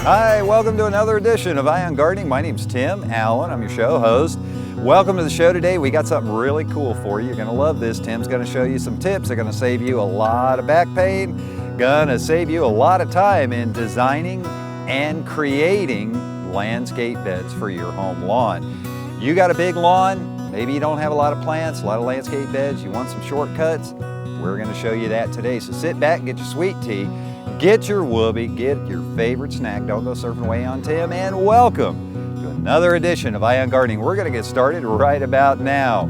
Hi, welcome to another edition of Eye on Gardening. My name's Tim Allen. I'm your show host. Welcome to the show today. We got something really cool for you. You're gonna love this. Tim's gonna show you some tips. They're gonna save you a lot of back pain, gonna save you a lot of time in designing and creating landscape beds for your home lawn. You got a big lawn, maybe you don't have a lot of plants, a lot of landscape beds, you want some shortcuts, we're gonna show you that today. So sit back, get your sweet tea, get your whoopee, get your favorite snack, don't go surfing away on Tim, and welcome to another edition of Eye on Gardening. We're gonna get started right about now.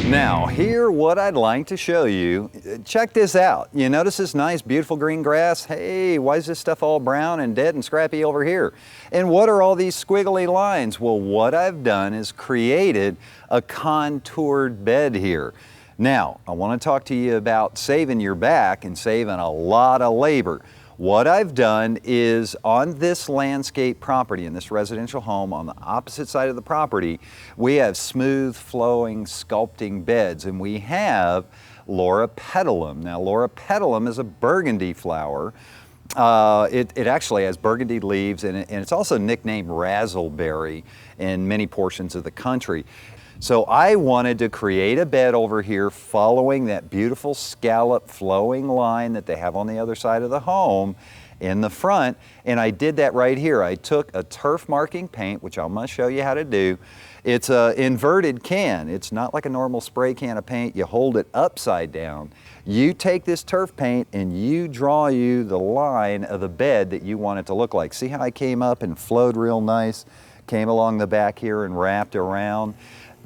Now, here what I'd like to show you, check this out. You notice this nice, beautiful green grass? Hey, why is this stuff all brown and dead and scrappy over here? And what are all these squiggly lines? Well, what I've done is created a contoured bed here. Now, I want to talk to you about saving your back and saving a lot of labor. What I've done is on this landscape property, in this residential home, on the opposite side of the property, we have smooth flowing sculpting beds, and we have Laura Petalum. Now, Laura Petalum is a burgundy flower. It actually has burgundy leaves, and it's also nicknamed razzleberry in many portions of the country. So I wanted to create a bed over here following that beautiful scallop flowing line that they have on the other side of the home in the front, and I did that right here. I took a turf marking paint, which I'm going to show you how to do. It's an inverted can. It's not like a normal spray can of paint. You hold it upside down. You take this turf paint and you draw you the line of the bed that you want it to look like. See how I came up and flowed real nice, came along the back here and wrapped around.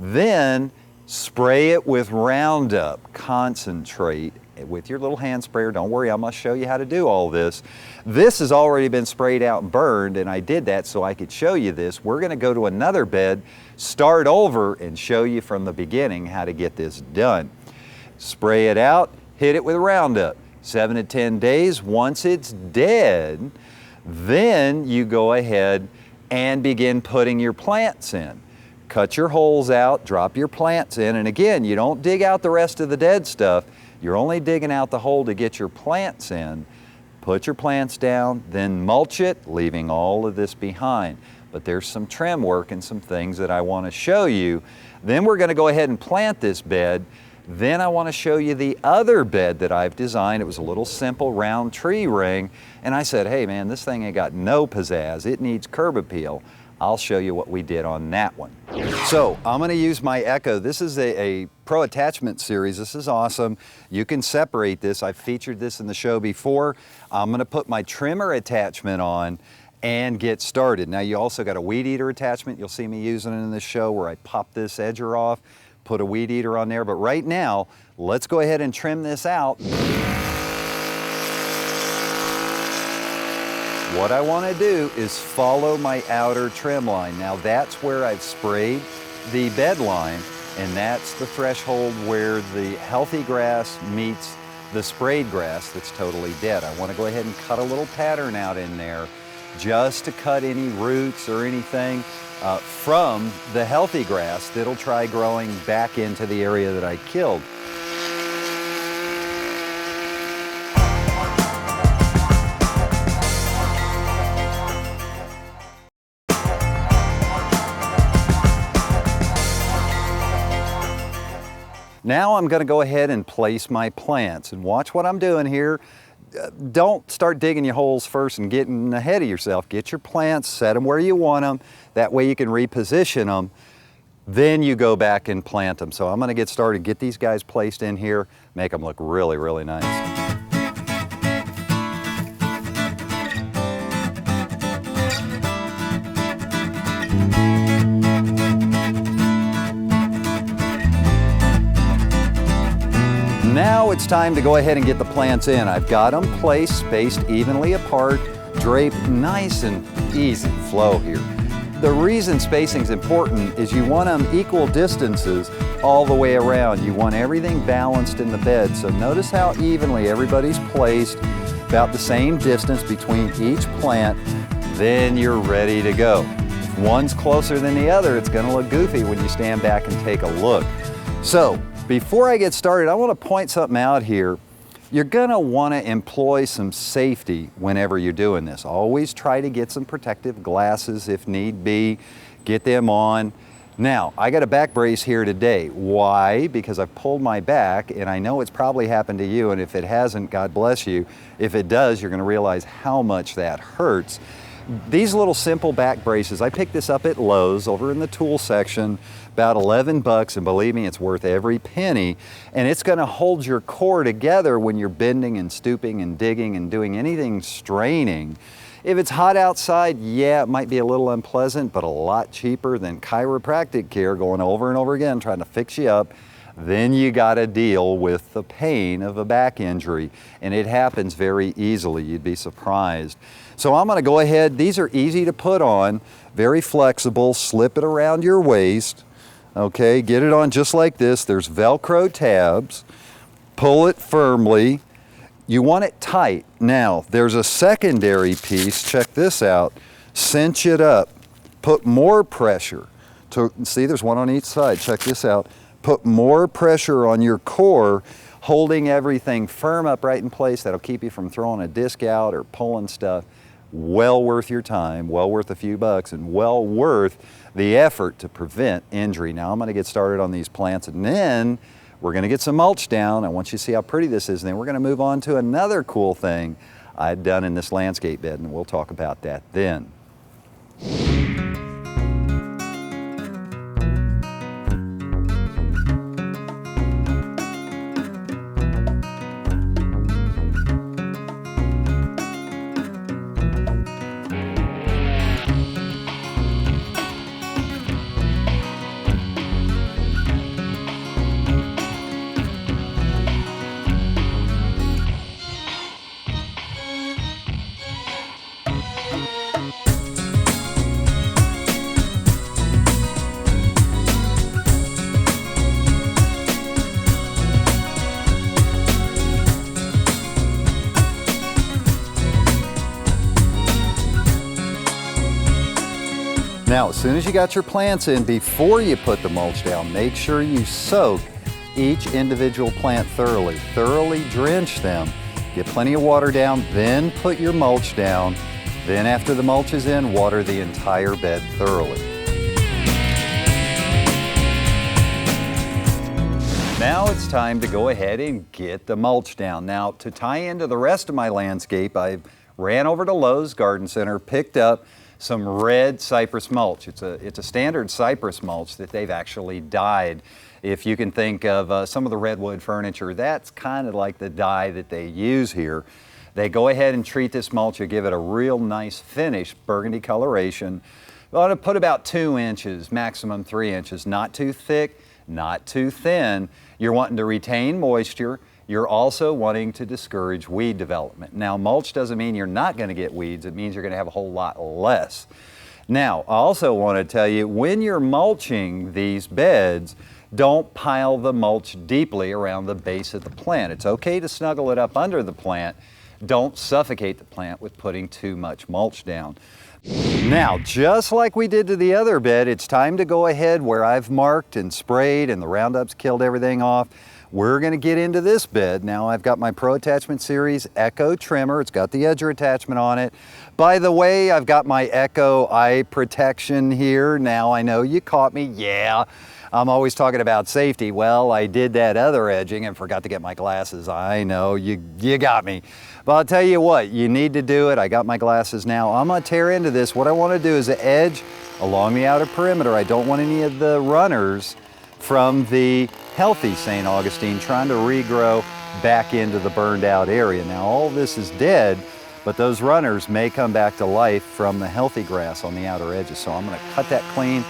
Then spray it with Roundup concentrate with your little hand sprayer. Don't worry, I'm going to show you how to do all this. This has already been sprayed out and burned, and I did that so I could show you this. We're going to go to another bed, start over, and show you from the beginning how to get this done. Spray it out, hit it with Roundup. 7 to 10 days, once it's dead, then you go ahead and begin putting your plants in. Cut your holes out, drop your plants in, and again, you don't dig out the rest of the dead stuff. You're only digging out the hole to get your plants in. Put your plants down, then mulch it, leaving all of this behind. But there's some trim work and some things that I want to show you. Then we're going to go ahead and plant this bed. Then I want to show you the other bed that I've designed. It was a little simple round tree ring, and I said, hey man, this thing ain't got no pizzazz. It needs curb appeal. I'll show you what we did on that one. So I'm going to use my Echo. This is a Pro Attachment series. This is awesome. You can separate this. I've featured this in the show before. I'm going to put my trimmer attachment on and get started. Now you also got a weed eater attachment. You'll see me using it in this show where I pop this edger off, put a weed eater on there. But right now, let's go ahead and trim this out. What I want to do is follow my outer trim line. Now that's where I've sprayed the bed line, and that's the threshold where the healthy grass meets the sprayed grass that's totally dead. I want to go ahead and cut a little pattern out in there just to cut any roots or anything from the healthy grass that'll try growing back into the area that I killed. Now I'm going to go ahead and place my plants, and watch what I'm doing here. Don't start digging your holes first and getting ahead of yourself. Get your plants, set them where you want them. That way you can reposition them. Then you go back and plant them. So I'm going to get started, get these guys placed in here, make them look really, really nice. Now it's time to go ahead and get the plants in. I've got them placed, spaced evenly apart, draped nice and easy flow here. The reason spacing is important is you want them equal distances all the way around. You want everything balanced in the bed. So notice how evenly everybody's placed, about the same distance between each plant. Then you're ready to go. If one's closer than the other, it's going to look goofy when you stand back and take a look. So before I get started, I want to point something out here. You're gonna wanna employ some safety whenever you're doing this. Always try to get some protective glasses if need be, get them on. Now, I got a back brace here today. Why? Because I've pulled my back, and I know it's probably happened to you, and if it hasn't, God bless you. If it does, you're gonna realize how much that hurts. These little simple back braces, I picked this up at Lowe's over in the tool section, about 11 bucks, and believe me, it's worth every penny. And it's gonna hold your core together when you're bending and stooping and digging and doing anything straining. If it's hot outside, yeah, it might be a little unpleasant, but a lot cheaper than chiropractic care, going over and over again, trying to fix you up. Then you gotta deal with the pain of a back injury, and it happens very easily. You'd be surprised. So I'm gonna go ahead, these are easy to put on, very flexible, slip it around your waist, okay, get it on just like this. There's Velcro tabs, pull it firmly. You want it tight. Now, there's a secondary piece, check this out, cinch it up, put more pressure. See, there's one on each side, check this out. Put more pressure on your core, holding everything firm up right in place. That'll keep you from throwing a disc out or pulling stuff. Well worth your time, well worth a few bucks, and well worth the effort to prevent injury. Now I'm gonna get started on these plants, and then we're gonna get some mulch down. I want you to see how pretty this is, and then we're gonna move on to another cool thing I've done in this landscape bed, and we'll talk about that then. Now, as soon as you got your plants in, before you put the mulch down, make sure you soak each individual plant thoroughly. Thoroughly drench them. Get plenty of water down, then put your mulch down. Then after the mulch is in, water the entire bed thoroughly. Now it's time to go ahead and get the mulch down. Now, to tie into the rest of my landscape, I ran over to Lowe's Garden Center, picked up some red cypress mulch. It's a standard cypress mulch that they've actually dyed. If you can think of some of the redwood furniture, that's kind of like the dye that they use here. They go ahead and treat this mulch, you give it a real nice finish, burgundy coloration. I want to put about 2 inches, maximum 3 inches, not too thick, not too thin. You're wanting to retain moisture. You're also wanting to discourage weed development. Now, mulch doesn't mean you're not going to get weeds. It means you're going to have a whole lot less. Now, I also want to tell you, when you're mulching these beds, don't pile the mulch deeply around the base of the plant. It's okay to snuggle it up under the plant. Don't suffocate the plant with putting too much mulch down. Now, just like we did to the other bed, it's time to go ahead where I've marked and sprayed and the Roundup's killed everything off. We're going to get into this bed. Now I've got my Pro Attachment Series Echo trimmer. It's got the edger attachment on it. By the way, I've got my Echo eye protection here. Now I know you caught me. Yeah, I'm always talking about safety. Well, I did that other edging and forgot to get my glasses. I know, you got me. But I'll tell you what, you need to do it. I got my glasses now. I'm going to tear into this. What I want to do is an edge along the outer perimeter. I don't want any of the runners from the healthy St. Augustine trying to regrow back into the burned out area. Now all this is dead, but those runners may come back to life from the healthy grass on the outer edges. So I'm going to cut that clean,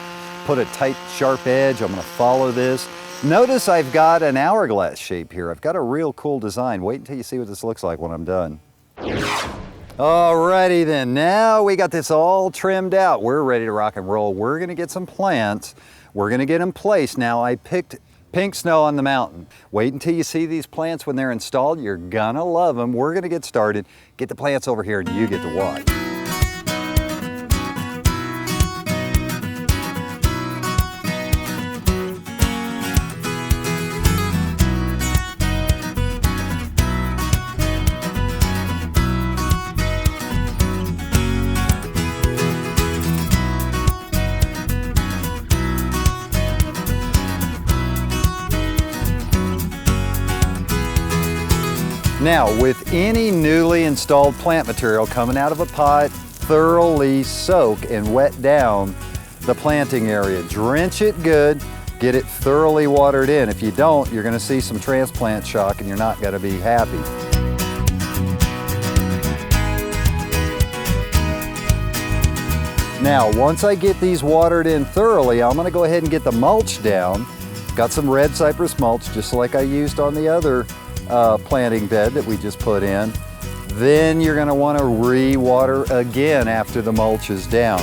put a tight, sharp edge. I'm going to follow this. Notice I've got an hourglass shape here. I've got a real cool design. Wait until you see what this looks like when I'm done. Alrighty then, now we got this all trimmed out. We're ready to rock and roll. We're going to get some plants. We're going to get them placed. Now I picked pink snow on the mountain. Wait until you see these plants when they're installed. You're gonna love them. We're gonna get started. Get the plants over here and you get to watch. Now, with any newly installed plant material coming out of a pot, thoroughly soak and wet down the planting area. Drench it good, get it thoroughly watered in. If you don't, you're gonna see some transplant shock and you're not gonna be happy. Now, once I get these watered in thoroughly, I'm gonna go ahead and get the mulch down. Got some red cypress mulch, just like I used on the other planting bed that we just put in. Then you're gonna wanna re-water again after the mulch is down.